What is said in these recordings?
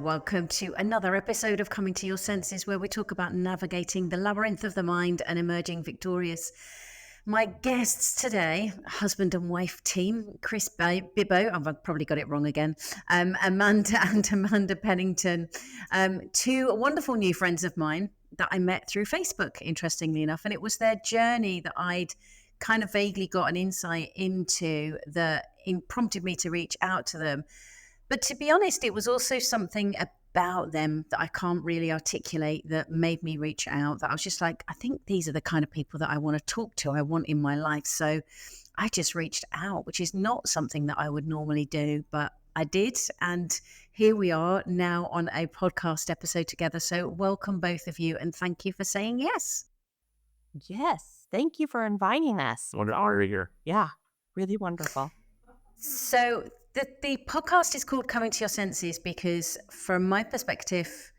welcome to another episode of Coming to Your Senses, where we talk about navigating the labyrinth of the mind and emerging victorious. My guests today, husband and wife team, Chris Bibbo, I've probably got it wrong again, Amanda Pennington, two wonderful new friends of mine that I met through Facebook, interestingly enough, and it was their journey that I'd kind of vaguely got an insight into that prompted me to reach out to them. But to be honest, it was also something about them that I can't really articulate that made me reach out. That I was just like, I think these are the kind of people that I want to talk to, I want in my life. So I just reached out, which is not something that I would normally do, but I did. And here we are now on a podcast episode together. So welcome both of you, and thank you for saying yes. Yes. Thank you for inviting us. What an honor to be here. Yeah. Really wonderful. So the podcast is called Coming to Your Senses because, from my perspective,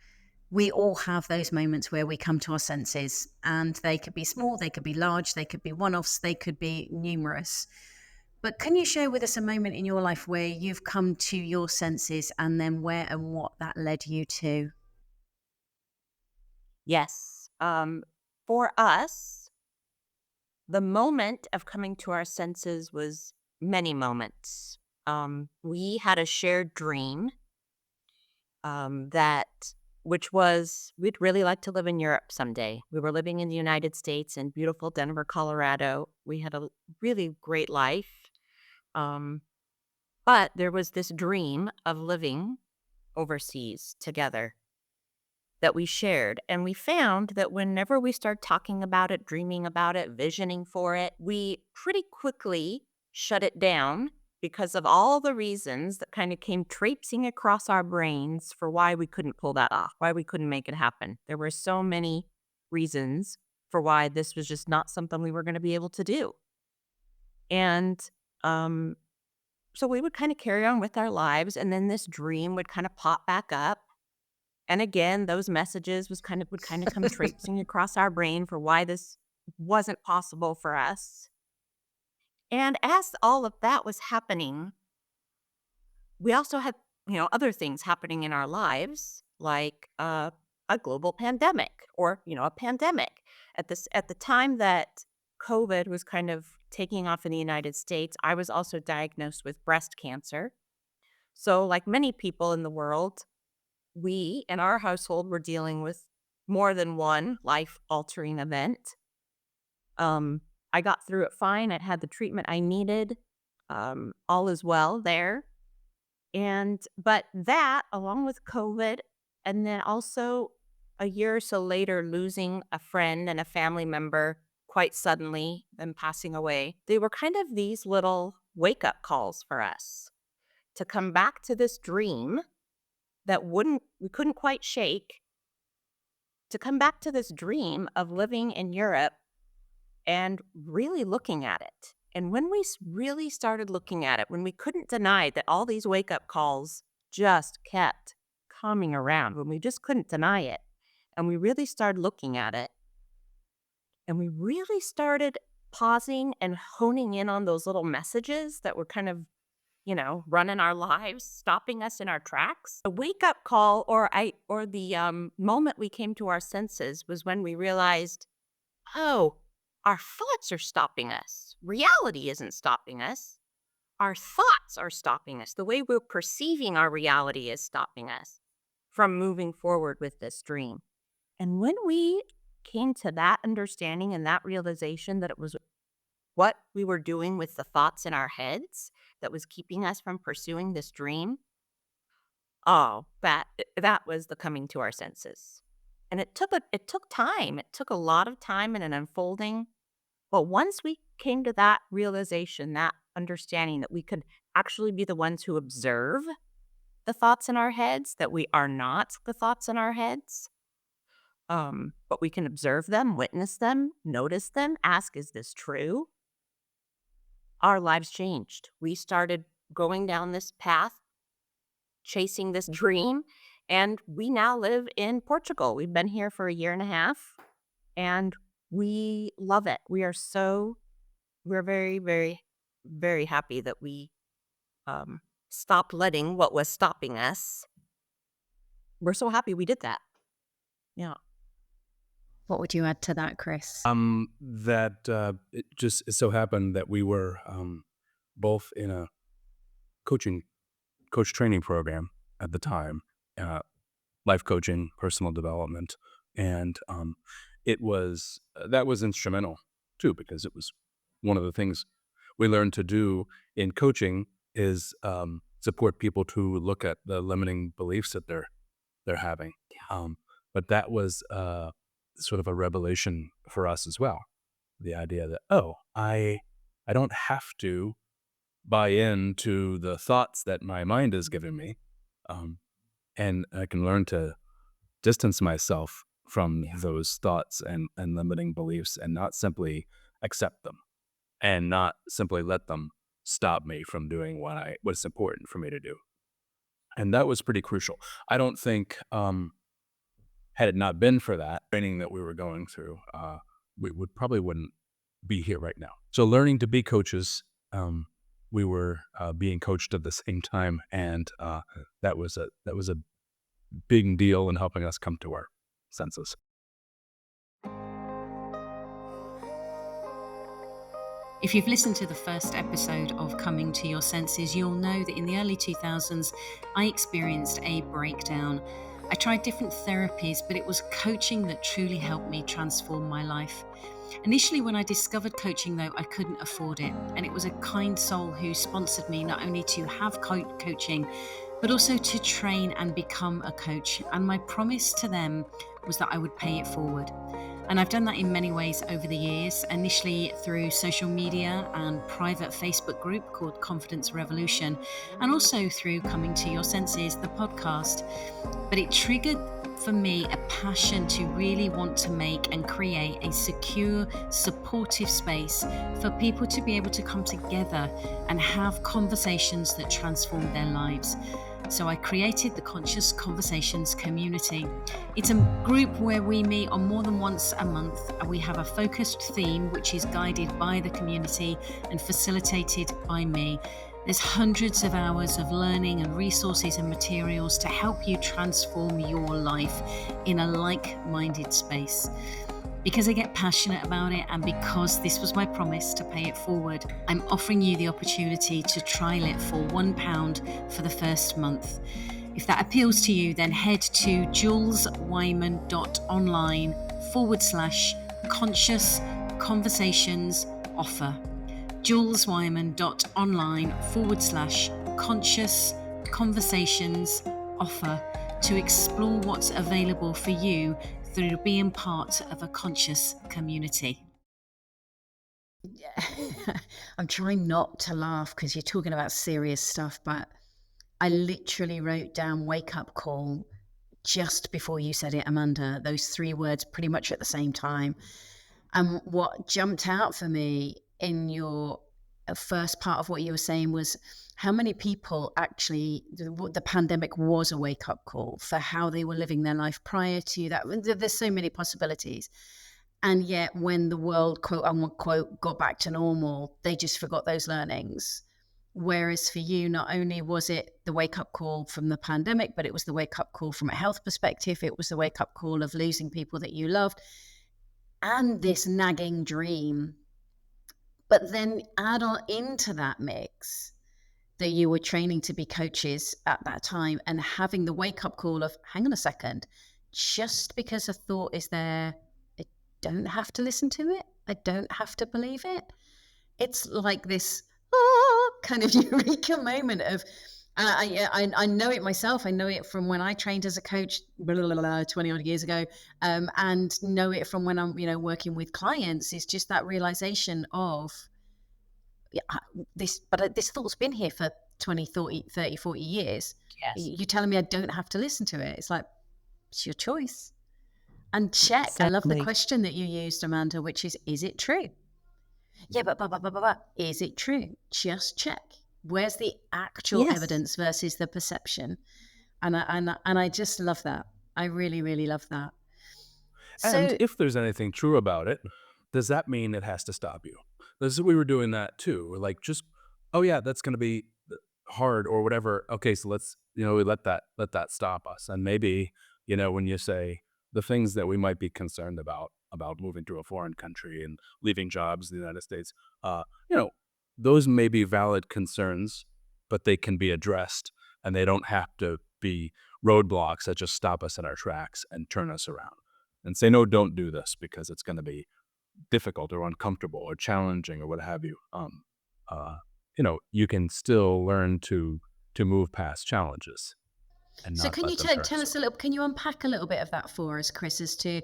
we all have those moments where we come to our senses, and they could be small, they could be large, they could be one-offs, they could be numerous. But can you share with us a moment in your life where you've come to your senses, and then where and what that led you to? Yes. For us, the moment of coming to our senses was many moments. We had a shared dream which was we'd really like to live in Europe someday. We were living in the United States in beautiful Denver, Colorado. We had a really great life. But there was this dream of living overseas together that we shared. And we found that whenever we start talking about it, dreaming about it, visioning for it, we pretty quickly shut it down because of all the reasons that kind of came traipsing across our brains for why we couldn't pull that off, why we couldn't make it happen. There were so many reasons for why this was just not something we were going to be able to do. And so we would kind of carry on with our lives, and then this dream would kind of pop back up. And again, those messages would kind of come traipsing across our brain for why this wasn't possible for us. And as all of that was happening, we also had, other things happening in our lives, like a global pandemic or, a pandemic. At the time that COVID was kind of taking off in the United States, I was also diagnosed with breast cancer. So like many people in the world, we in our household were dealing with more than one life-altering event. I got through it fine. I had the treatment I needed. All is well there. But that, along with COVID, and then also a year or so later, losing a friend and a family member quite suddenly and passing away, they were kind of these little wake-up calls for us to come back to this dream that we couldn't quite shake, to come back to this dream of living in Europe and really looking at it. And when we really started looking at it, when we couldn't deny that all these wake-up calls just kept coming around, when we just couldn't deny it, and we really started looking at it, and we really started pausing and honing in on those little messages that were kind of running our lives, stopping us in our tracks. A wake-up call or the moment we came to our senses was when we realized, oh, our thoughts are stopping us. Reality isn't stopping us. Our thoughts are stopping us. The way we're perceiving our reality is stopping us from moving forward with this dream. And when we came to that understanding and that realization that it was what we were doing with the thoughts in our heads that was keeping us from pursuing this dream, that was the coming to our senses. And it took time. It took a lot of time and an unfolding. But once we came to that realization, that understanding that we could actually be the ones who observe the thoughts in our heads, that we are not the thoughts in our heads, but we can observe them, witness them, notice them, ask, is this true? Our lives changed. We started going down this path, chasing this dream, and we now live in Portugal. We've been here for a year and a half, and we love it. We're very, very, very happy that we stopped letting what was stopping us we're so happy we did that. Yeah. What would you add to that, Chris? That it so happened that we were both in a coaching coach training program at the time, uh, life coaching, personal development, and it was that was instrumental too because it was one of the things we learned to do in coaching is support people to look at the limiting beliefs that they're having. Um, but that was sort of a revelation for us as well. The idea that, oh, I don't have to buy into the thoughts that my mind is giving me, um, and I can learn to distance myself from those thoughts and limiting beliefs, and not simply accept them, and not simply let them stop me from doing what's important for me to do. And that was pretty crucial. I don't think had it not been for that training that we were going through, we wouldn't be here right now. So learning to be coaches, we were being coached at the same time, and that was a big deal in helping us come to our senses. If you've listened to the first episode of Coming to Your Senses, you'll know that in the early 2000s, I experienced a breakdown. I tried different therapies, but it was coaching that truly helped me transform my life. Initially, when I discovered coaching, though, I couldn't afford it. And it was a kind soul who sponsored me not only to have coaching, but also to train and become a coach. And my promise to them was that I would pay it forward. And I've done that in many ways over the years, initially through social media and private Facebook group called Confidence Revolution, and also through Coming to Your Senses, the podcast. But it triggered for me a passion to really want to make and create a secure, supportive space for people to be able to come together and have conversations that transform their lives. So I created the Conscious Conversations community. It's a group where we meet on more than once a month, and we have a focused theme which is guided by the community and facilitated by me. There's hundreds of hours of learning and resources and materials to help you transform your life in a like-minded space. Because I get passionate about it, and because this was my promise to pay it forward, I'm offering you the opportunity to trial it for £1 for the first month. If that appeals to you, then head to juleswyman.online/conscious conversations offer. juleswyman.online/conscious conversations offer to explore what's available for you through being part of a conscious community. I'm trying not to laugh because you're talking about serious stuff, but I literally wrote down wake up call just before you said it, Amanda, those three words pretty much at the same time. And what jumped out for me in your first part of what you were saying was how many people actually, the pandemic was a wake up call for how they were living their life prior to that. There's so many possibilities. And yet, when the world, quote unquote, got back to normal, they just forgot those learnings. Whereas for you, not only was it the wake up call from the pandemic, but it was the wake up call from a health perspective. It was the wake up call of losing people that you loved and this nagging dream. But then add on into that mix that you were training to be coaches at that time and having the wake up call of, hang on a second, just because a thought is there, I don't have to listen to it. I don't have to believe it. It's like this kind of eureka moment of, I know it myself. I know it from when I trained as a coach 20 odd years ago, and know it from when I'm, working with clients. It's just that realization of this thought's been here for 20, 30, 40 years. Yes. You're telling me I don't have to listen to it. It's like, it's your choice. And check. I love the Exactly. question that you used, Amanda, which is it true? Yeah, but is it true? Just check. Where's the actual Yes. evidence versus the perception? And I just love that. I really, really love that. And So if there's anything true about it, does that mean it has to stop you? We were doing that too. We're like, just, oh yeah, that's going to be hard or whatever. Okay, so let's, we let that stop us. And maybe, when you say the things that we might be concerned about moving to a foreign country and leaving jobs in the United States, uh, you know, those may be valid concerns, but they can be addressed, and they don't have to be roadblocks that just stop us in our tracks and turn us around and say, no, don't do this because it's going to be difficult or uncomfortable or challenging or what have you. Uh, you can still learn to move past challenges and So not can you let them turn tell us us a around. little, can you unpack a little bit of that for us, Chris, as to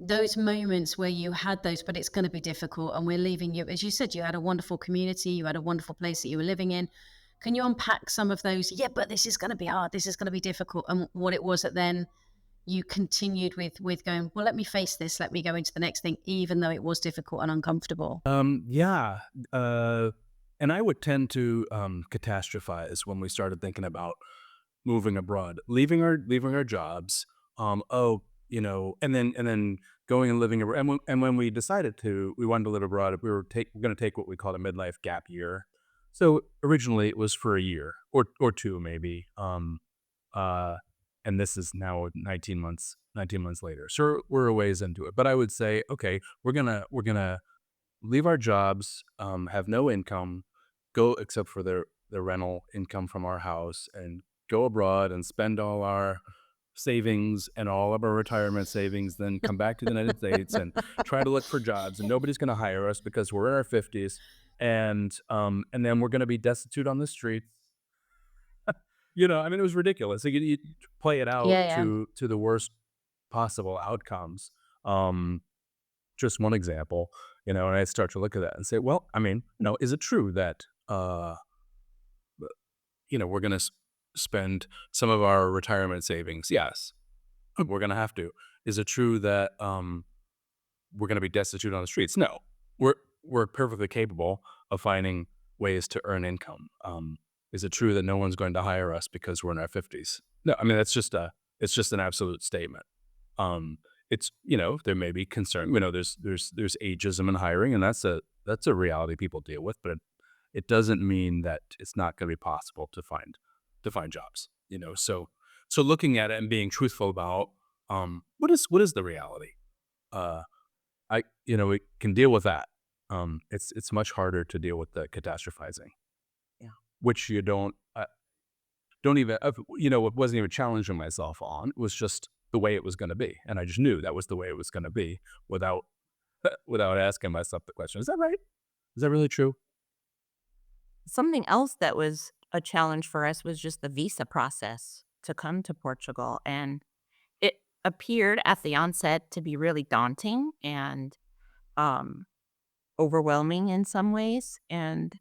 those moments where you had those, but it's going to be difficult and we're leaving you, as you said, you had a wonderful community, you had a wonderful place that you were living in. Can you unpack some of those? Yeah, but this is going to be hard. This is going to be difficult. And what it was that then you continued with going, well, let me face this. Let me go into the next thing, even though it was difficult and uncomfortable. Yeah. And I would tend to catastrophize when we started thinking about moving abroad, leaving our jobs. And then going and living abroad. And when we decided we wanted to live abroad, we were going to take what we called a midlife gap year. So originally it was for a year or two maybe. Uh, and this is now 19 months later. So we're a ways into it. But I would say, okay, we're gonna leave our jobs, have no income, go except for the rental income from our house, and go abroad and spend all our savings and all of our retirement savings, then come back to the United States and try to look for jobs. And nobody's going to hire us because we're in our 50s. And then we're going to be destitute on the streets. I mean, it was ridiculous. Like, you play it out Yeah, yeah. to the worst possible outcomes. Um, just one example, and I start to look at that and say, well, I mean, is it true that, we're going to spend some of our retirement savings? Yes, we're going to have to. Is it true that we're going to be destitute on the streets? No, we're perfectly capable of finding ways to earn income. Is it true that no one's going to hire us because we're in our 50s? No, I mean, it's just an absolute statement. It's, there may be concern. There's ageism in hiring, and that's a reality people deal with. But it doesn't mean that it's not going to be possible to find jobs. So looking at it and being truthful about what is the reality. Uh, we can deal with that. It's much harder to deal with the catastrophizing. Yeah. Which you don't even, it wasn't even challenging myself on. It was just the way it was going to be. And I just knew that was the way it was going to be without asking myself the question, is that right? Is that really true? Something else that was a challenge for us was just the visa process to come to Portugal. And it appeared at the onset to be really daunting and um, overwhelming in some ways. And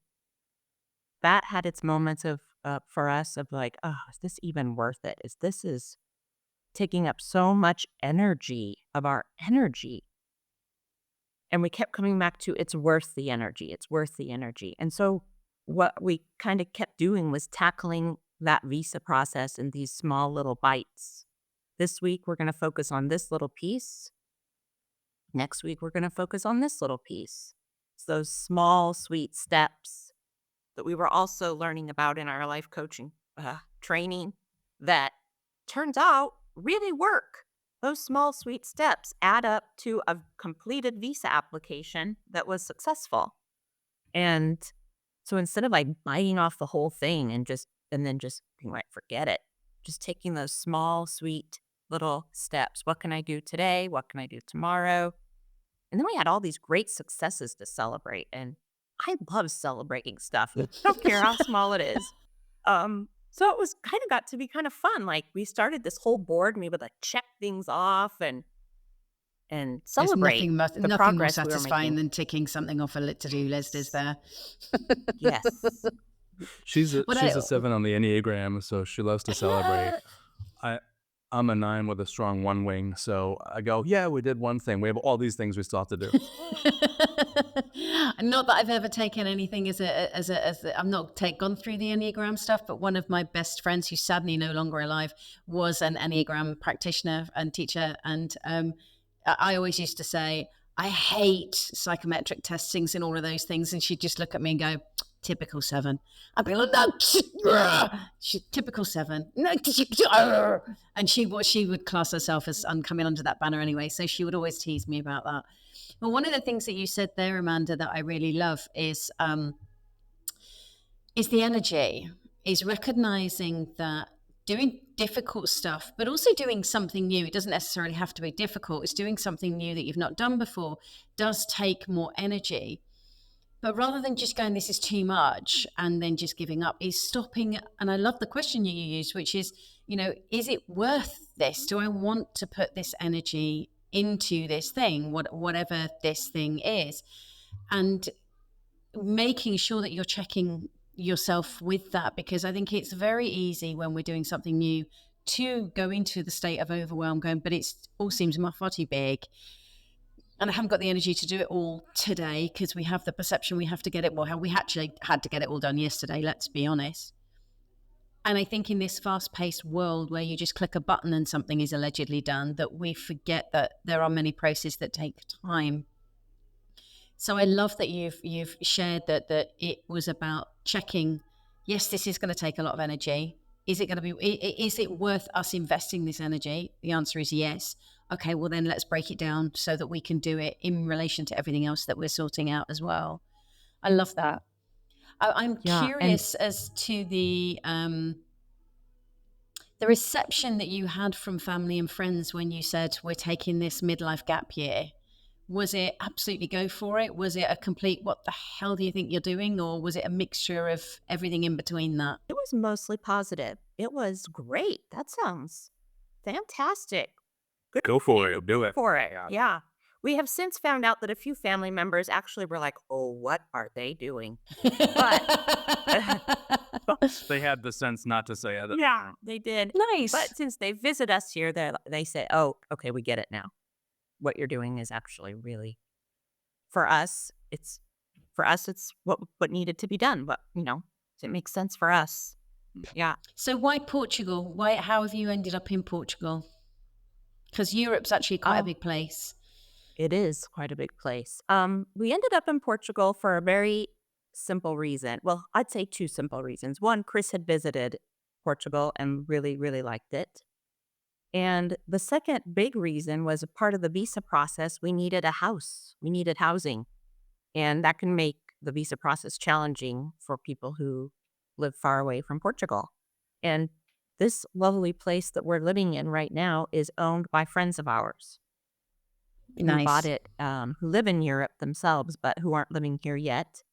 that had its moments of, for us, of like, oh, is this even worth it? Is taking up so much energy of our energy? And we kept coming back to, it's worth the energy. It's worth the energy. And so what we kind of kept doing was tackling that visa process in these small little bites. This week, we're going to focus on this little piece. Next week, we're going to focus on this little piece. It's those small, sweet steps that we were also learning about in our life coaching training that turns out really work. Those small, sweet steps add up to a completed visa application that was successful. And so instead of like biting off the whole thing and then just being like, forget it, just taking those small, sweet little steps. What can I do today? What can I do tomorrow? And then we had all these great successes to celebrate. And I love celebrating stuff. I don't care how small it is. So it was kind of got to be kind of fun. Like, we started this whole board and we would like check things off and There's celebrate the nothing more progress we were satisfying making. than ticking something off a to-do list, is there? Yes. She's a What she's I a 7 on the Enneagram, so she loves to celebrate. I'm a 9 with a strong one wing, so I go, yeah, we did one thing. We have all these things we still have to do. Not that I've ever taken anything I'm not gone through the Enneagram stuff, but one of my best friends, who's sadly no longer alive, was an Enneagram practitioner and teacher. And I always used to say, I hate psychometric testings and all of those things. And she'd just look at me and go, typical 7. I'd be like, no, typical 7. No, and she would class herself as coming under that banner anyway. So she would always tease me about that. But one of the things that you said there, Amanda, that I really love is the energy, is recognizing that doing difficult stuff, but also doing something new. It doesn't necessarily have to be difficult. It's doing something new that you've not done before does take more energy. But rather than just going, this is too much, and then just giving up, is stopping. And I love the question you used, which is, is it worth this? Do I want to put this energy into this thing, whatever this thing is? And making sure that you're checking yourself with that, because I think it's very easy when we're doing something new to go into the state of overwhelm, going, but it all seems far too big. And I haven't got the energy to do it all today, because we have the perception we have to get it. Well, we actually had to get it all done yesterday, let's be honest. And I think in this fast-paced world where you just click a button and something is allegedly done, that we forget that there are many processes that take time. So I love that you've shared that it was about checking, yes, this is going to take a lot of energy. Is it worth us investing this energy? The answer is yes. Okay, well then let's break it down so that we can do it in relation to everything else that we're sorting out as well. I love that. I'm curious as to the reception that you had from family and friends when you said we're taking this midlife gap year. Was it absolutely go for it? Was it a complete, what the hell do you think you're doing? Or was it a mixture of everything in between that? It was mostly positive. It was great. That sounds fantastic. Good Go for it. Do it. for it. Yeah. We have since found out that a few family members actually were like, oh, what are they doing? They had the sense not to say it. Yeah, they did. Nice. But since they visit us here, they say, oh, okay, we get it now. What you're doing is actually really, for us, it's what needed to be done. But, it makes sense for us. Yeah. So why Portugal? How have you ended up in Portugal? Because Europe's actually quite a big place. It is quite a big place. We ended up in Portugal for a very simple reason. Well, I'd say 2 simple reasons. One, Chris had visited Portugal and really, really liked it. And the second big reason was a part of the visa process. We needed a house. We needed housing. And that can make the visa process challenging for people who live far away from Portugal. And this lovely place that we're living in right now is owned by friends of ours. Nice. Who bought it, who live in Europe themselves, but who aren't living here yet.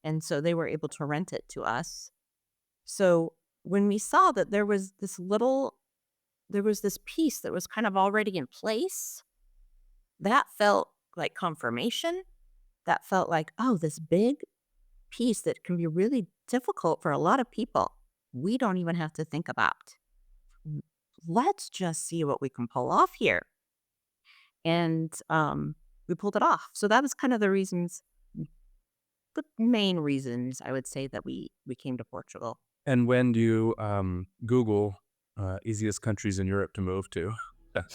And so they were able to rent it to us. So when we saw that there was this piece that was kind of already in place, that felt like confirmation. That felt like, oh, this big piece that can be really difficult for a lot of people, we don't even have to think about. Let's just see what we can pull off here. And we pulled it off. So that was kind of the main reasons I would say that we came to Portugal. And when do you Google easiest countries in Europe to move to?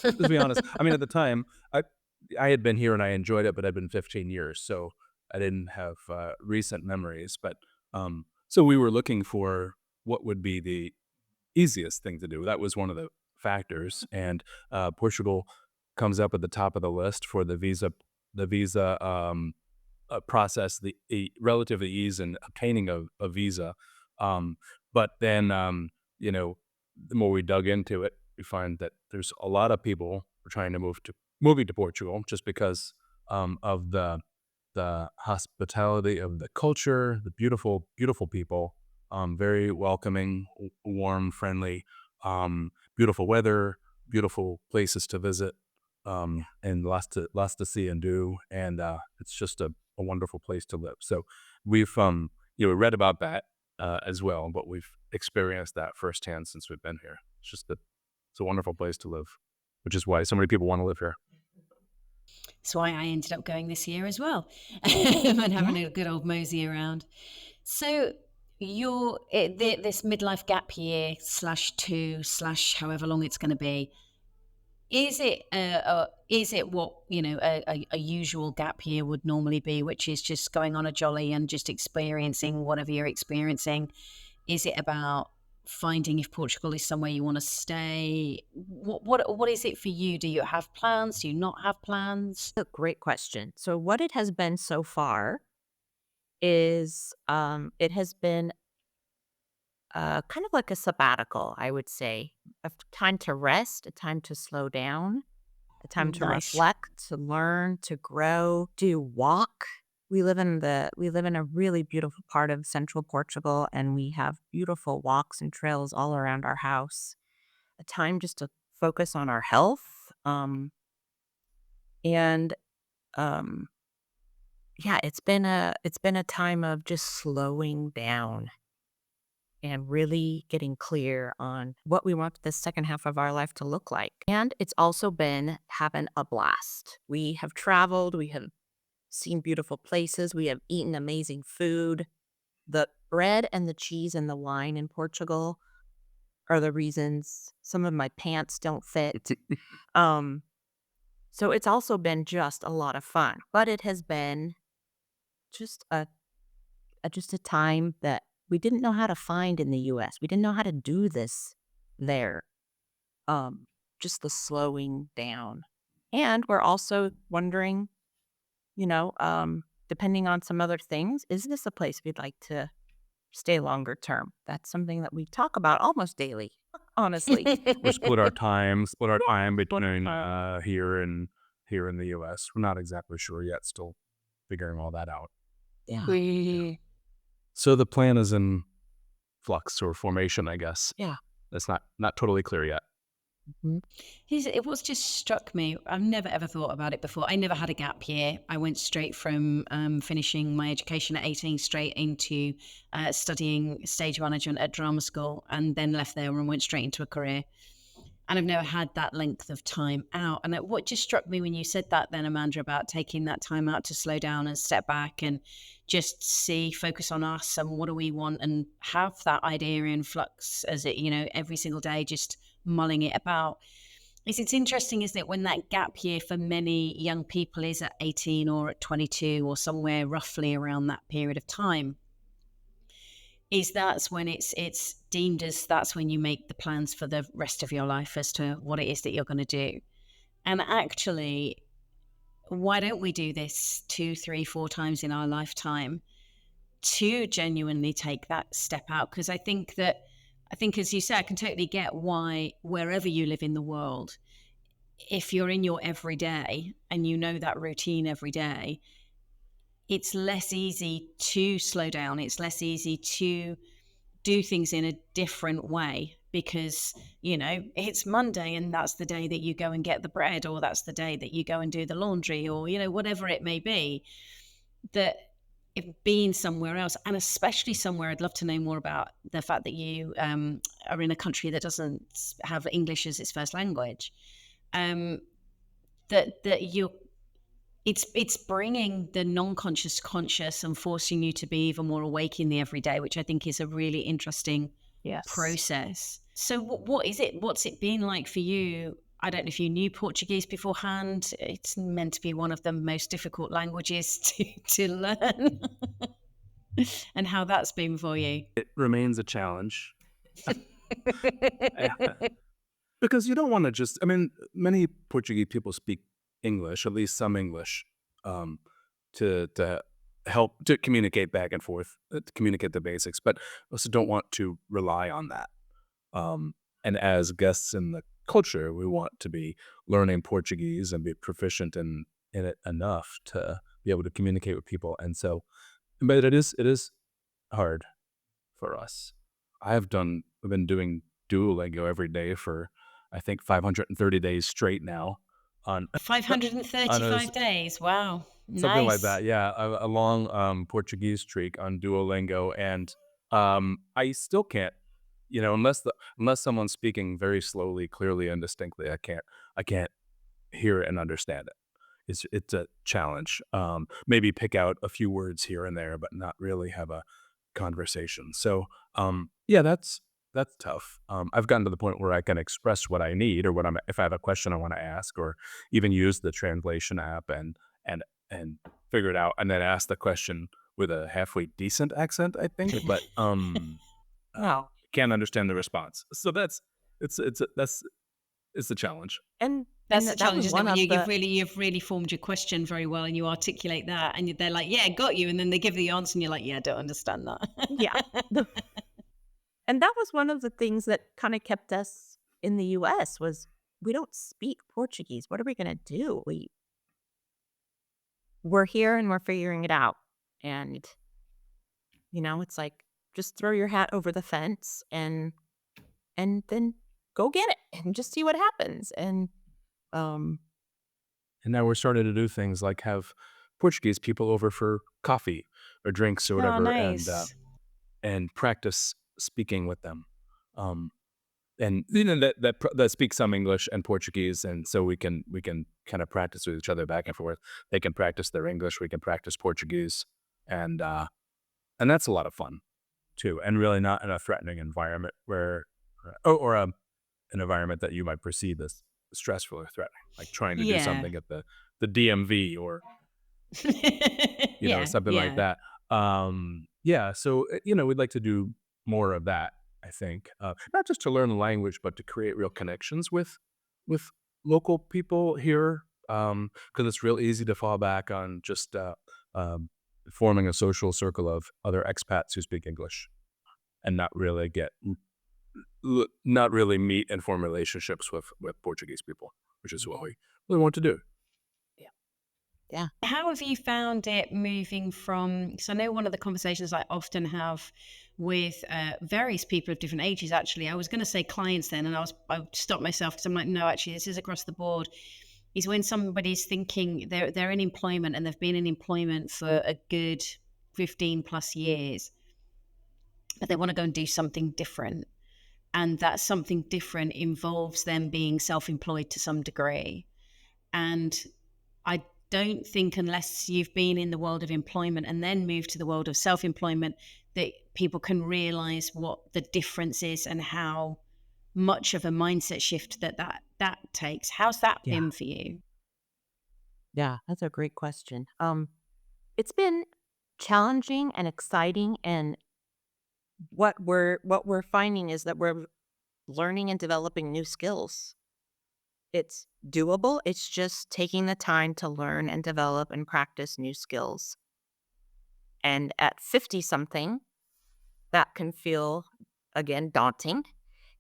To be honest, I mean, at the time, I had been here and I enjoyed it, but I'd been 15 years, so I didn't have recent memories. But so we were looking for what would be the easiest thing to do. That was one of the factors, and Portugal comes up at the top of the list for the visa process, the relative ease in obtaining a visa. But then, the more we dug into it, we find that there's a lot of people who are trying to moving to Portugal just because of the hospitality of the culture, the beautiful, beautiful people, very welcoming, warm, friendly, beautiful weather, beautiful places to visit, and lots to see and do, and it's just a wonderful place to live. So we've we read about that as well, but we've experienced that firsthand since we've been here. It's a wonderful place to live, which is why so many people want to live here. That's why I ended up going this year as well and having a good old mosey around. So this midlife gap year /2 / however long it's going to be, is it what a usual gap year would normally be, which is just going on a jolly and just experiencing whatever you're experiencing? Is it about finding if Portugal is somewhere you want to stay? What is it for you? Do you have plans? Do you not have plans? A great question. So what it has been so far is it has been kind of like a sabbatical, I would say, a time to rest, a time to slow down, a time to Nice. reflect, to learn, to grow, to walk. We live in a really beautiful part of central Portugal, and we have beautiful walks and trails all around our house. A time just to focus on our health. And um yeah, it's been a time of just slowing down and really getting clear on what we want the second half of our life to look like. And it's also been having a blast. We have traveled, we have seen beautiful places, we have eaten amazing food. The bread and the cheese and the wine in Portugal are the reasons some of my pants don't fit. Um, so it's also been just a lot of fun, but it has been just just a time that we didn't know how to find in the US. We didn't know how to do this there. Um, just the slowing down. And we're also wondering, depending on some other things, is this a place we'd like to stay longer term? That's something that we talk about almost daily, honestly. Or split our time between here in the U.S. We're not exactly sure yet. Still figuring all that out. Yeah. We So the plan is in flux or formation, I guess. Yeah. That's not totally clear yet. Mhm. It was just struck me. I've never ever thought about it before. I never had a gap year. I went straight from finishing my education at 18 straight into studying stage management at drama school, and then left there and went straight into a career. And I've never had that length of time out. And what just struck me when you said that, then, Amanda, about taking that time out to slow down and step back and just focus on us and what do we want, and have that idea in flux as it, every single day, just mulling it about. It's interesting, isn't it, when that gap year for many young people is at 18 or at 22 or somewhere roughly around that period of time, is that's when it's deemed as that's when you make the plans for the rest of your life as to what it is that you're going to do. And actually, why don't we do this 2, 3, 4 times in our lifetime to genuinely take that step out? Because I think, as you say, I can totally get why wherever you live in the world, if you're in your everyday and you know that routine every day, it's less easy to slow down. It's less easy to do things in a different way because, it's Monday and that's the day that you go and get the bread, or that's the day that you go and do the laundry, or, whatever it may be. That if being somewhere else, and especially somewhere, I'd love to know more about the fact that you are in a country that doesn't have English as its first language. Um, that you're it's bringing the non-conscious conscious and forcing you to be even more awake in the everyday, which I think is a really interesting Yes. process. So what is it? What's it been like for you? I don't know if you knew Portuguese beforehand. It's meant to be one of the most difficult languages to learn. And how that's been for you. It remains a challenge. Because you don't want to just, I mean, many Portuguese people speak English, at least some English, um, to help to communicate back and forth, to communicate the basics, but also don't want to rely on that. Um, and as guests in the culture, we want to be learning Portuguese and be proficient in it enough to be able to communicate with people. And so, but it is hard for us. I've been doing Duolingo every day for I think 530 days straight now on on a 535 days. Wow. something like Nice. that. Yeah, a long Portuguese streak on Duolingo, and I still can't, unless someone's speaking very slowly, clearly, and distinctly, I can't hear it and understand it. It's a challenge. Maybe pick out a few words here and there, but not really have a conversation. So yeah, that's tough. I've gotten to the point where I can express what I need, or if I have a question I want to ask, or even use the translation app and and figure it out, and then ask the question with a halfway decent accent, I think. But Wow. can't understand the response. So it's a challenge. And That's the that challenge, was isn't it? one When of the you've really formed your question very well, and you articulate that, and they're like, "Yeah, got you," and then they give the answer, and you're like, "Yeah, I don't understand that." yeah. And that was one of the things that kind of kept us in the US was we don't speak Portuguese. What are we going to do? We're here and we're figuring it out. And it's like just throw your hat over the fence and then go get it and just see what happens. And um And now we're starting to do things like have Portuguese people over for coffee or drinks or Oh, whatever, nice. and practice speaking with them. Um, and that speak some English and Portuguese, and so we can kind of practice with each other back and forth. They can practice their English, we can practice Portuguese, and and that's a lot of fun too, and really not in a threatening environment where, or an environment that you might perceive as stressful or threatening, like trying to do Yeah. something at the DMV or Yeah, something like yeah. that. Yeah, so we'd like to do more of that. I think not just to learn the language, but to create real connections with local people here, because it's real easy to fall back on just forming a social circle of other expats who speak English and not really meet and form relationships with Portuguese people, which is what we really want to do. yeah. How have you found it moving from? Because I know one of the conversations I often have with various people of different ages. Actually, I was going to say clients then, and I stopped myself because I'm like, no, actually, this is across the board. Is when somebody's thinking they're in employment and they've been in employment for a good 15 plus years, but they want to go and do something different, and that something different involves them being self-employed to some degree. And I don't think, unless you've been in the world of employment and then moved to the world of self-employment, that people can realize what the difference is and how much of a mindset shift that takes. How's that Yeah. been for you? Yeah, that's a great question. It's been challenging and exciting, and what we're finding is that we're learning and developing new skills. It's doable. It's just taking the time to learn and develop and practice new skills. And at 50 something, that can feel again daunting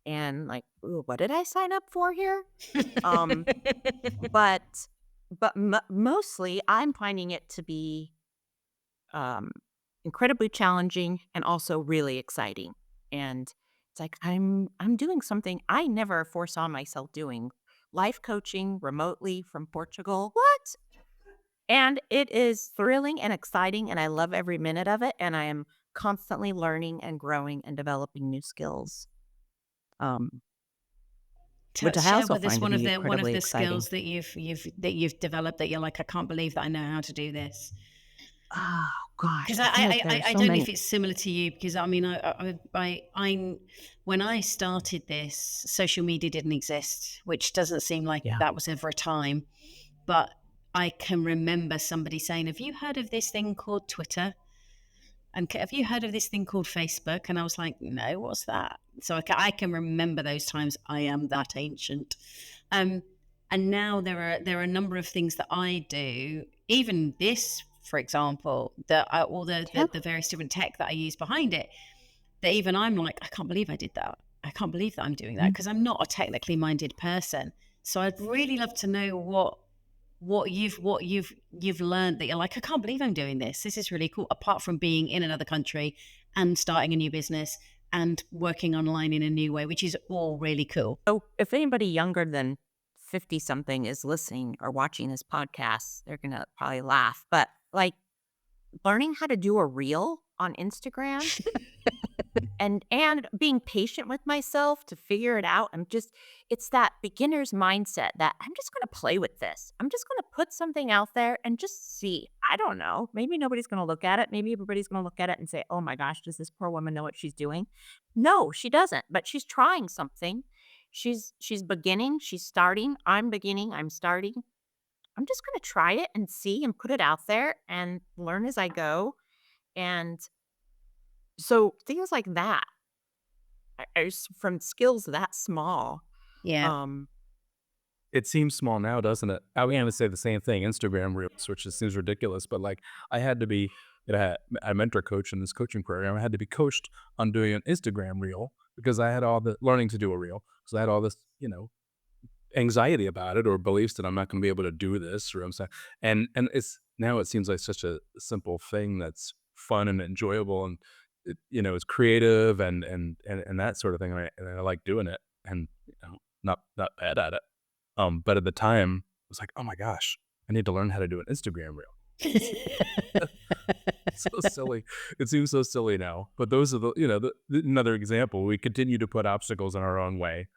and like, "Ooh, what did I sign up for here?" Um, but mostly I'm finding it to be um, incredibly challenging and also really exciting. And it's like I'm doing something I never foresaw myself doing. Life coaching remotely from Portugal. What? And it is thrilling and exciting, and I love every minute of it. And I am constantly learning and growing and developing new skills, um, which I Share also with us find to be one of incredibly the exciting. skills that you've developed that you're like, I can't believe that I know how to do this. Oh gosh, Because I feel like there are I so don't know if many. it's similar to you, because I mean I'm when I started this, social media didn't exist, which doesn't seem like Yeah. that was ever a time, but I can remember somebody saying, "Have you heard of this thing called Twitter? And have you heard of this thing called Facebook?" And I was like, "No, what's that?" So I can remember those times. I am that ancient. Um, and now there are a number of things that I do, even this, for example, that all Yep. the various different tech that I use behind it, that even I'm like, I can't believe I did that. I can't believe that I'm doing that, Mm. because I'm not a technically minded person. So I'd really love to know what you've learned that you're like, I can't believe I'm doing this. This is really cool. Apart from being in another country and starting a new business and working online in a new way, which is all really cool. So if anybody younger than 50 something is listening or watching this podcast, they're going to probably laugh. But like learning how to do a reel on Instagram and being patient with myself to figure it out. It's that beginner's mindset that I'm just going to play with this. I'm just going to put something out there and just see. I don't know. Maybe nobody's going to look at it. Maybe everybody's going to look at it and say, "Oh my gosh, does this poor woman know what she's doing?" No, she doesn't, but she's trying something. She's beginning, she's starting. I'm beginning, I'm starting. I'm just going to try it and see and put it out there and learn as I go. And so things like that, from skills that small. Yeah. Um, It seems small now, doesn't it? I would say the same thing, Instagram Reels, which just seems ridiculous, but, like, I had to be I mentor coach in this coaching program. I had to be coached on doing an Instagram Reel because I had all the learning to do a reel. So I had all this, anxiety about it or beliefs that I'm not gonna be able to do this or I'm saying and it's now it seems like such a simple thing that's fun and enjoyable and it's creative and that sort of thing, and I like doing it and, not bad at it. But at the time, I was like, "Oh my gosh, I need to learn how to do an Instagram reel." So silly. It seems so silly now, but those are another example. We continue to put obstacles in our own way,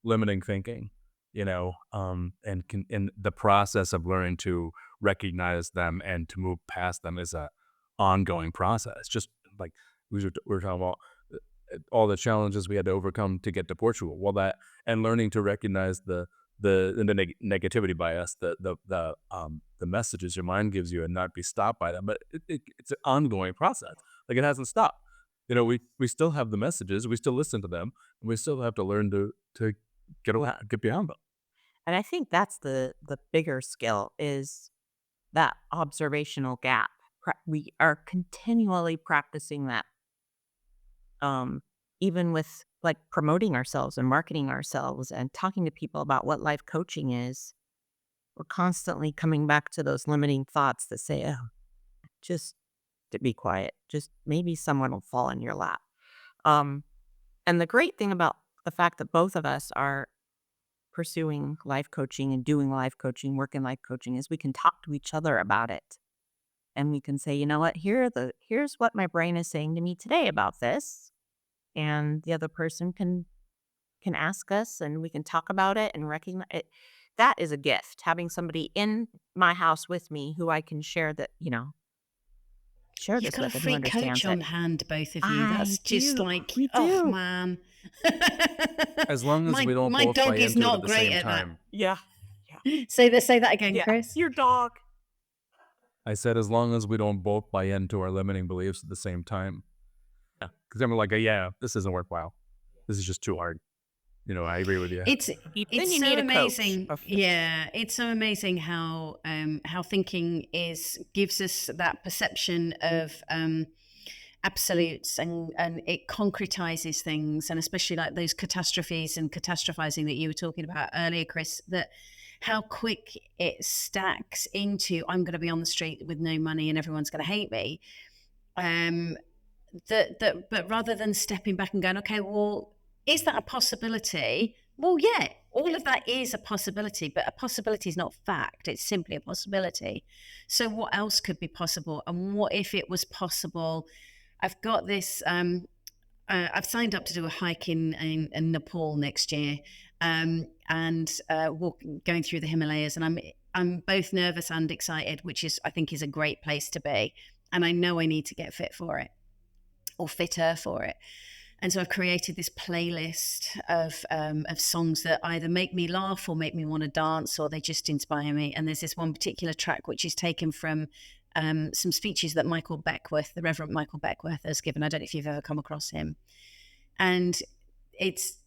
limiting thinking, and the process of learning to recognize them and to move past them is a ongoing process. Just like we were talking about all the challenges we had to overcome to get to Portugal. Well, that and learning to recognize the negativity bias, the messages your mind gives you, and not be stopped by them. But it's an ongoing process. Like it hasn't stopped. We still have the messages. We still listen to them, and we still have to learn to get beyond them. and I think that's the bigger skill is that observational gap. We are continually practicing that, um, even with like promoting ourselves and marketing ourselves and talking to people about what life coaching is. We're constantly coming back to those limiting thoughts that say, "Oh, just to be quiet. Just maybe someone will fall in your lap." Um, and the great thing about the fact that both of us are pursuing life coaching and doing life coaching, work in life coaching, is we can talk to each other about it. And we can say, you know what, here's what my brain is saying to me today about this. And the other person can ask us and we can talk about it and recognize it. That is a gift. Having somebody in my house with me who I can share share You've this got a with and who free coach understands it. on hand, both of you. I That's just do. like, We oh do. man. As long as we don't My both buy dog is into it at not the great same at that. time. Yeah. Yeah. Say that again, Yeah. Chris. Your dog. I said as long as we don't both buy into our limiting beliefs at the same time. Yeah. Because then we're like, yeah, this isn't worthwhile. This is just too hard. I agree with you. It's Then you so need a coach. amazing. Yeah, it's so amazing how thinking gives us that perception of absolutes and it concretizes things, and especially like those catastrophes and catastrophizing that you were talking about earlier, Chris, that how quick it stacks into I'm going to be on the street with no money and everyone's going to hate me. Um, but rather than stepping back and going, okay, well, is that a possibility? Well, yeah, all of that is a possibility, but a possibility is not fact. It's simply a possibility. So what else could be possible? And what if it was possible? I've got this. I've signed up to do a hike in Nepal next year, and going through the Himalayas, and I'm both nervous and excited, which I think is a great place to be. And I know I need to get fit for it or fitter for it. And so I've created this playlist of songs that either make me laugh or make me want to dance, or they just inspire me. And there's this one particular track which is taken from some speeches that Michael Beckworth, the Reverend Michael Beckworth, has given. I don't know if you've ever come across him. And it's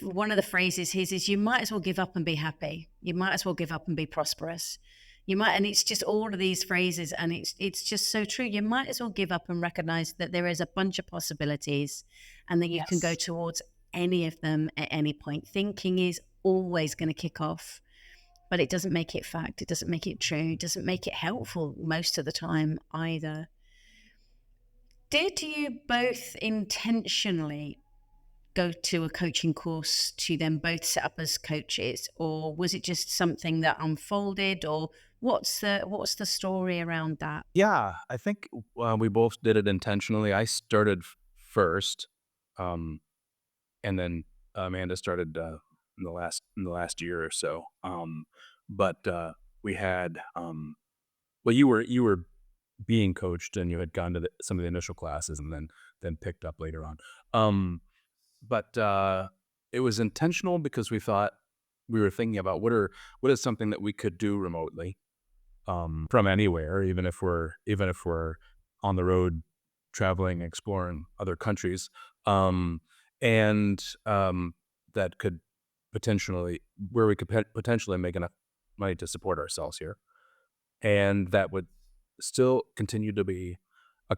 one of the phrases his is, "You might as well give up and be happy. You might as well give up and be prosperous. You might," and it's just all of these phrases, and it's just so true. You might as well give up and recognize that there is a bunch of possibilities, and that you can go towards any of them at any point. Thinking is always going to kick off, but it doesn't make it fact. It doesn't make it true. It doesn't make it helpful most of the time either. Did you both intentionally go to a coaching course to then both set up as coaches, or was it just something that unfolded, or what's the story around that? Yeah, I think we both did it intentionally. I started first, um, and then Amanda started in the last year or so. But we had well, you were being coached, and you had gone to some of the initial classes, and then picked up later on. Um, but it was intentional because we were thinking about what is something that we could do remotely, from anywhere, even if we're on the road traveling, exploring other countries, um, and that could potentially where we could potentially make enough money to support ourselves here, and that would still continue to be a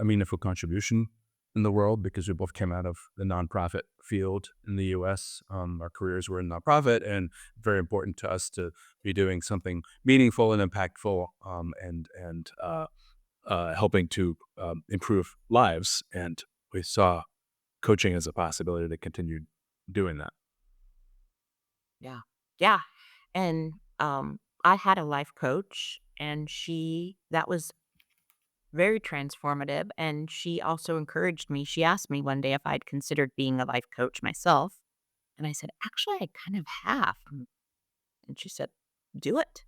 meaningful contribution in the world, because we both came out of the nonprofit field in the U.S. Our careers were in nonprofit, and very important to us to be doing something meaningful and impactful, and helping to improve lives. And we saw coaching as a possibility to continue doing that. Yeah. Yeah. And I had a life coach, and that was very transformative. And she also encouraged me. She asked me one day if I'd considered being a life coach myself. And I said, actually, I kind of have. And she said, do it.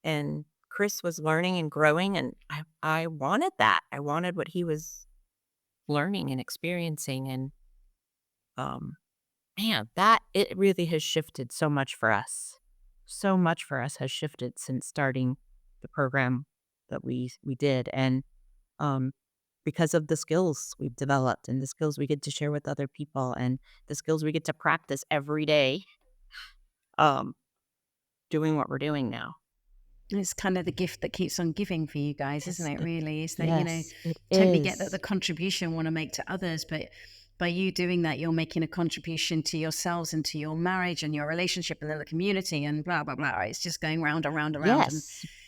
And Chris was learning and growing, and I wanted that. I wanted what he was learning and experiencing. And um, man, that it really has shifted so much for us. So much for us has shifted since starting the program that we did. And um, because of the skills we've developed, and the skills we get to share with other people, and the skills we get to practice every day, um, doing what we're doing now. It's kind of the gift that keeps on giving for you guys, isn't it? Really, is that, you know, Yes, it totally get that is. the contribution want to make to others, but by you doing that, you're making a contribution to yourselves and to your marriage and your relationship and the community and blah blah blah. It's just going round and round and round. And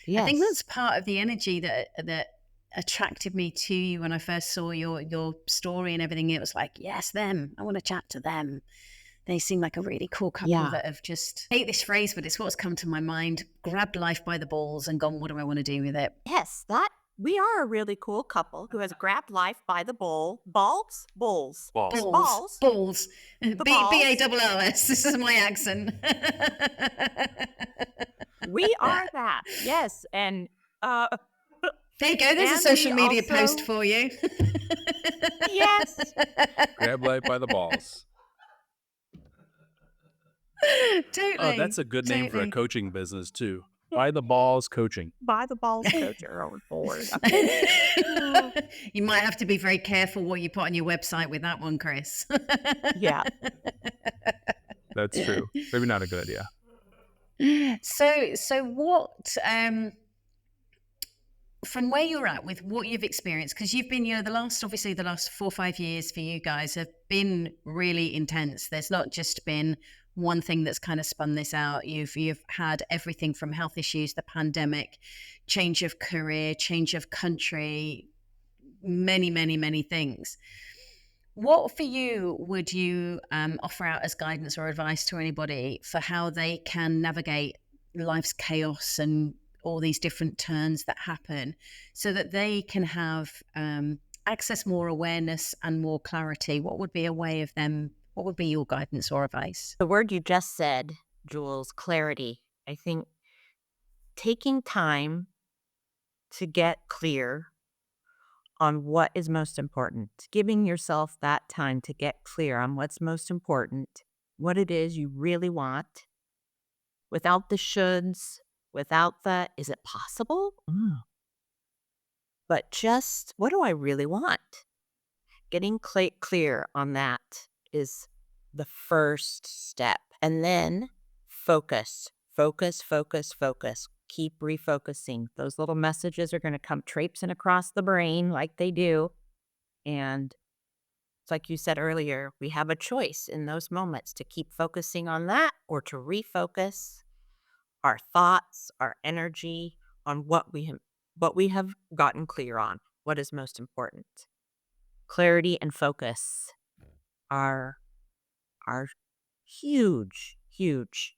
Yes, I think that's yes. part of the energy that attracted me to you when I first saw your story and everything. It was like, yes, them. I want to chat to them. They seem like a really cool couple Yeah. that have just, I hate this phrase, but it's what's come to my mind, grabbed life by the balls and gone, what do I want to do with it? Yes, that we are a really cool couple who has grabbed life by the balls, bulls, Balls. balls, Balls. the balls. BALLS. This is my accent. We are that. Yes, and uh, There you go. There's a and we social media post also for you. yes, Grab life by the balls. Oh, that's Totally. a good name for a Totally. coaching business too. By the balls coaching. by the balls, coach are on board. You might have to be very careful what you put on your website with that one, Chris. Yeah. That's true. Maybe not a good idea. So what from where you're at with what you've experienced, because you've been, you know, the last 4 or 5 years for you guys have been really intense. There's not just been one thing that's kind of spun this out. You've had everything from health issues, the pandemic, change of career, change of country, many things. What for you would you offer out as guidance or advice to anybody for how they can navigate life's chaos and all these different turns that happen so that they can have access more awareness and more clarity? What would be a way of them? What would be your guidance or advice? The word you just said, Jules, clarity. I think taking time to get clear on what is most important, giving yourself that time to get clear on what's most important, what it is you really want, without the shoulds, without the is it possible? But just what do I really want? Getting clear on that is the first step. And then focus, focus, focus, focus. Keep refocusing. Those little messages are going to come traipsing across the brain like they do. And it's like you said earlier, we have a choice in those moments to keep focusing on that or to refocus our thoughts, our energy on what we have gotten clear on, what is most important. Clarity and focus are huge, huge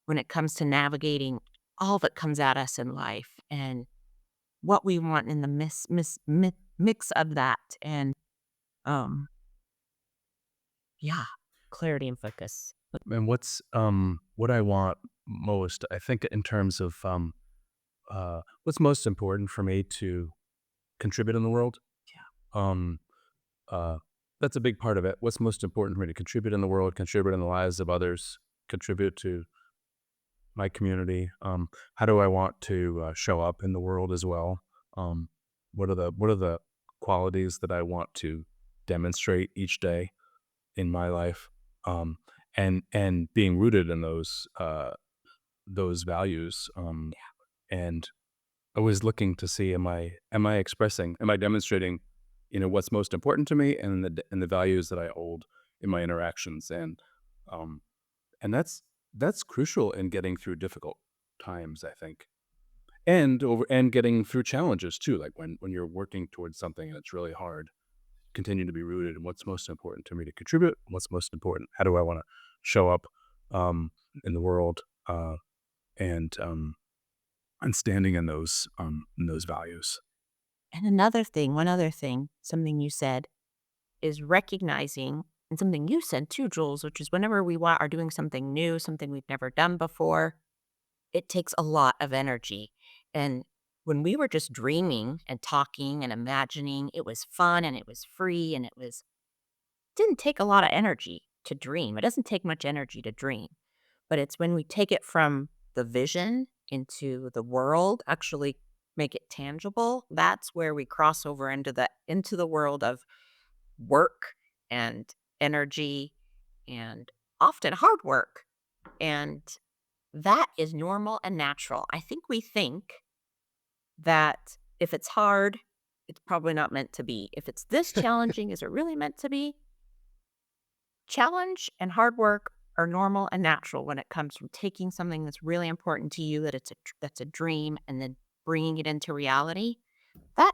when it comes to navigating all that comes at us in life and what we want in the mix of that. And Um, yeah, clarity and focus. And what I want most, I think, in terms of what's most important for me to contribute in the world. Um, uh, that's a big part of it. What's most important for me to contribute in the world, contribute in the lives of others, contribute to my community. How do I want to show up in the world as well? Um, what are the qualities that I want to demonstrate each day in my life? Um, and being rooted in those values. And always looking to see, am I expressing, am I demonstrating, what's most important to me, and the values that I hold in my interactions, um and that's crucial in getting through difficult times, I think, and getting through challenges too. Like when you're working towards something and it's really hard, continue to be rooted in what's most important to me to contribute, what's most important, how do I want to show up um in the world, and standing in those values. And one other thing, something you said is recognizing, and something you said too, Jules, which is whenever are doing something new, something we've never done before, it takes a lot of energy. And when we were just dreaming and talking and imagining, it was fun and it was free and didn't take a lot of energy to dream. It doesn't take much energy to dream, but it's when we take it from the vision into the world, actually make it tangible, that's where we cross over into the world of work and energy and often hard work. And that is normal and natural. I think we think that if it's hard, it's probably not meant to be. If it's this challenging, is it really meant to be? Challenge and hard work are normal and natural when it comes from taking something that's really important to you, that's a dream, and then bringing it into reality. That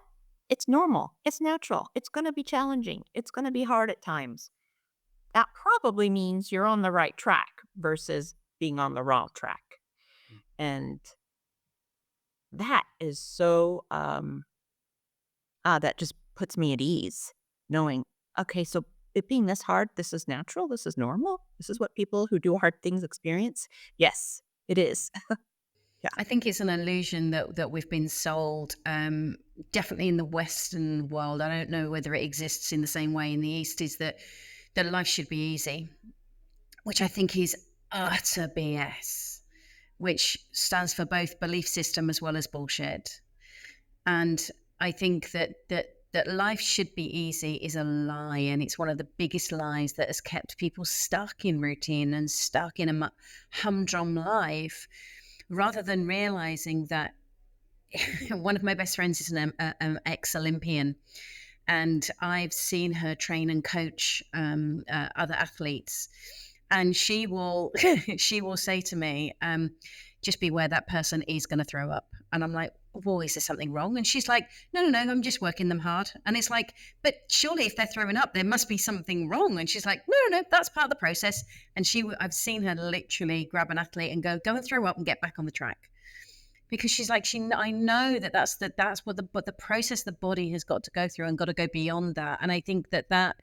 it's normal. It's natural. It's going to be challenging. It's going to be hard at times. That probably means you're on the right track versus being on the wrong track. And that is so that just puts me at ease knowing, okay, so it being this hard, this is natural, this is normal, this is what people who do hard things experience. Yes, it is. Yeah. I think it's an illusion that we've been sold, definitely in the Western world. I don't know whether it exists in the same way in the East, is that life should be easy, which I think is utter BS, which stands for both belief system as well as bullshit. And I think that life should be easy is a lie, and it's one of the biggest lies that has kept people stuck in routine and stuck in a humdrum life, rather than realizing that one of my best friends is an ex-Olympian, and I've seen her train and coach other athletes, and she will she will say to me, just beware, that person is going to throw up. And I'm like, well, is there something wrong? And she's like, no, I'm just working them hard. And it's like, but surely if they're throwing up, there must be something wrong. And she's like, no, that's part of the process. And I've seen her literally grab an athlete and go and throw up and get back on the track, because she's like, I know that's what the process the body has got to go through and got to go beyond that. And I think that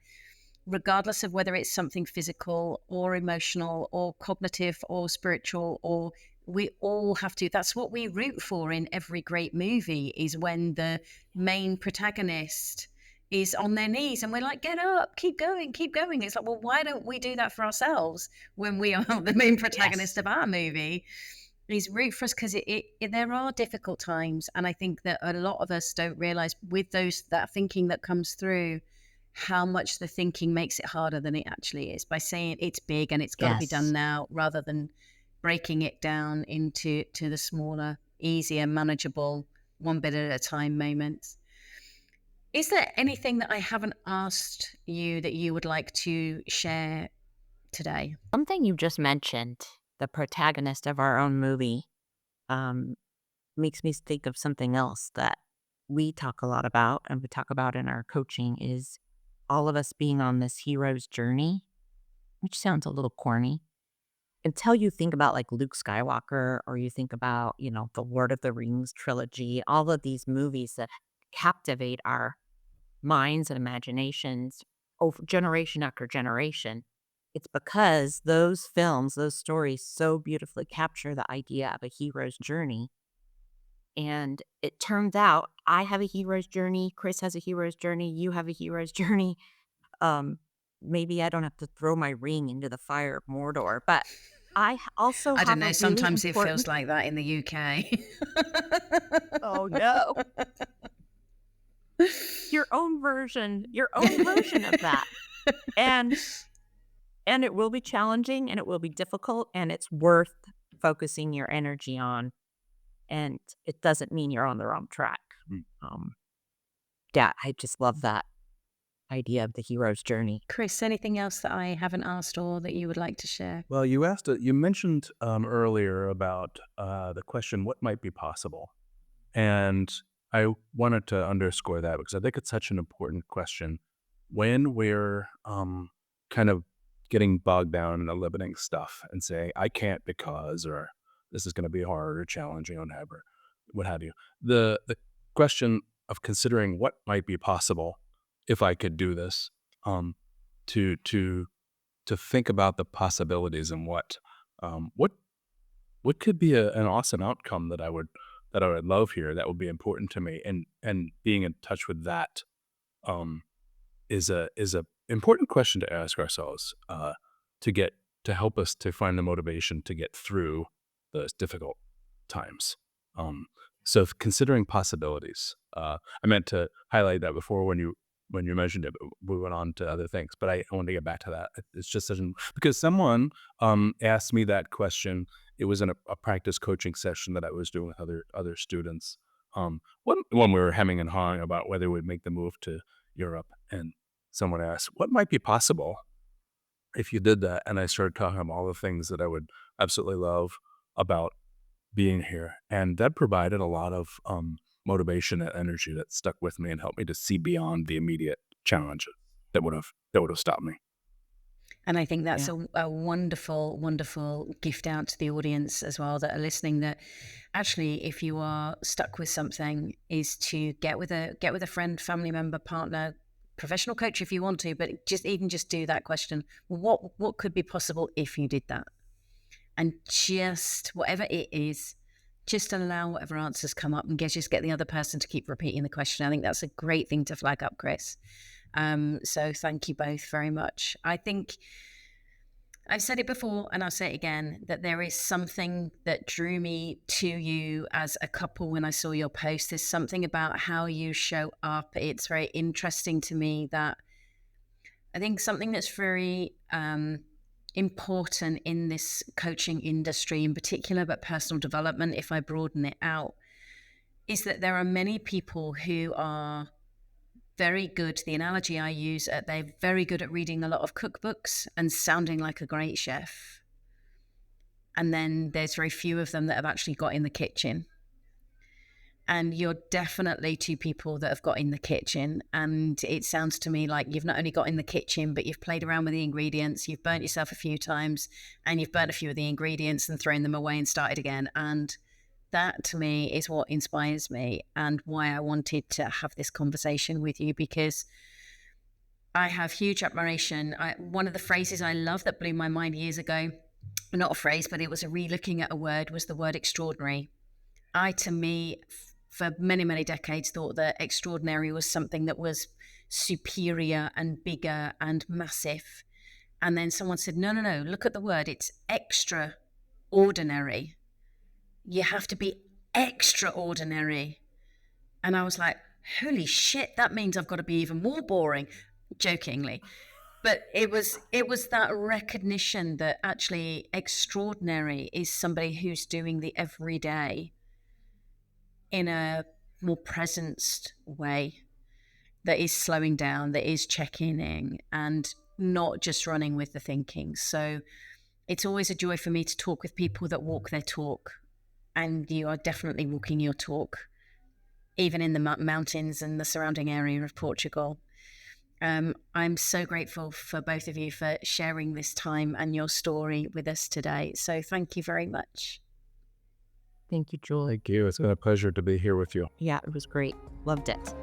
regardless of whether it's something physical or emotional or cognitive or spiritual, or we all have to, that's what we root for in every great movie, is when the main protagonist is on their knees and we're like, get up, keep going. It's like, well, why don't we do that for ourselves when we are the main protagonist Yes. of our movie? Is root for us, because there are difficult times, and I think that a lot of us don't realize with that thinking that comes through, how much the thinking makes it harder than it actually is, by saying it's big and it's got to be done Yes. now, rather than breaking it down into the smaller, easier, manageable, one bit at a time moments. Is there anything that I haven't asked you that you would like to share today? Something you just mentioned, the protagonist of our own movie, um, makes me think of something else that we talk a lot about and we talk about in our coaching is all of us being on this hero's journey, which sounds a little corny. Until you think about like Luke Skywalker, or you think about, the Lord of the Rings trilogy, all of these movies that captivate our minds and imaginations. over generation after generation. It's because those films, those stories so beautifully capture the idea of a hero's journey. And it turns out I have a hero's journey, Chris has a hero's journey, you have a hero's journey. Um, Maybe I don't have to throw my ring into the fire of Mordor, but also I don't have know. a really Sometimes it feels important. like that in the UK. Oh no, your own version of that, and it will be challenging, and it will be difficult, and it's worth focusing your energy on, and it doesn't mean you're on the wrong track. Mm. Yeah, I just love that idea of the hero's journey. Chris, anything else that I haven't asked or that you would like to share? Well, you mentioned earlier about the question, what might be possible? And I wanted to underscore that because I think it's such an important question when we're kind of getting bogged down in the limiting stuff and say, I can't because, or this is going to be hard or challenging or whatever, what have you. The question of considering what might be possible if I could do this, um, to to to think about the possibilities and what could be an awesome outcome that I would love here that would be important to me, and being in touch with that um, is a important question to ask ourselves, to get to help us to find the motivation to get through those difficult times. Um, so considering possibilities, I meant to highlight that before when you mentioned it, but we went on to other things. But I wanted to get back to that. It's just such because someone asked me that question. It was in a practice coaching session that I was doing with other students. When we were hemming and hawing about whether we'd make the move to Europe, and someone asked, "What might be possible if you did that?" And I started talking about all the things that I would absolutely love about being here, and that provided a lot of motivation and energy that stuck with me and helped me to see beyond the immediate challenges that would have stopped me. And I think that's Yeah. a wonderful, wonderful gift out to the audience as well that are listening. That actually, if you are stuck with something, is to get with a friend, family member, partner, professional coach if you want to, but just do that question. What could be possible if you did that? And just whatever it is, just allow whatever answers come up and just get the other person to keep repeating the question. I think that's a great thing to flag up, Chris. So thank you both very much. I think I've said it before and I'll say it again, that there is something that drew me to you as a couple when I saw your post. There's something about how you show up. It's very interesting to me that I think something that's very important in this coaching industry in particular, but personal development, if I broaden it out, is that there are many people who are very good. The analogy I use, they're very good at reading a lot of cookbooks and sounding like a great chef. And then there's very few of them that have actually got in the kitchen. And you're definitely two people that have got in the kitchen. And it sounds to me like you've not only got in the kitchen, but you've played around with the ingredients, you've burnt yourself a few times, and you've burnt a few of the ingredients and thrown them away and started again. And that to me is what inspires me and why I wanted to have this conversation with you, because I have huge admiration. One of the phrases I love that blew my mind years ago, not a phrase, but it was a re-looking at a word, was the word extraordinary. To me, for many, many decades, thought that extraordinary was something that was superior and bigger and massive. And then someone said, no, no, no, look at the word. It's extraordinary. You have to be extraordinary. And I was like, holy shit, that means I've got to be even more boring, jokingly. But it was that recognition that actually extraordinary is somebody who's doing the everyday in a more presenced way, that is slowing down, that is checking in and not just running with the thinking. So it's always a joy for me to talk with people that walk their talk. And you are definitely walking your talk, even in the mountains and the surrounding area of Portugal. I'm so grateful for both of you for sharing this time and your story with us today. So thank you very much. Thank you, Jules. Thank you. It's been a pleasure to be here with you. Yeah, it was great. Loved it.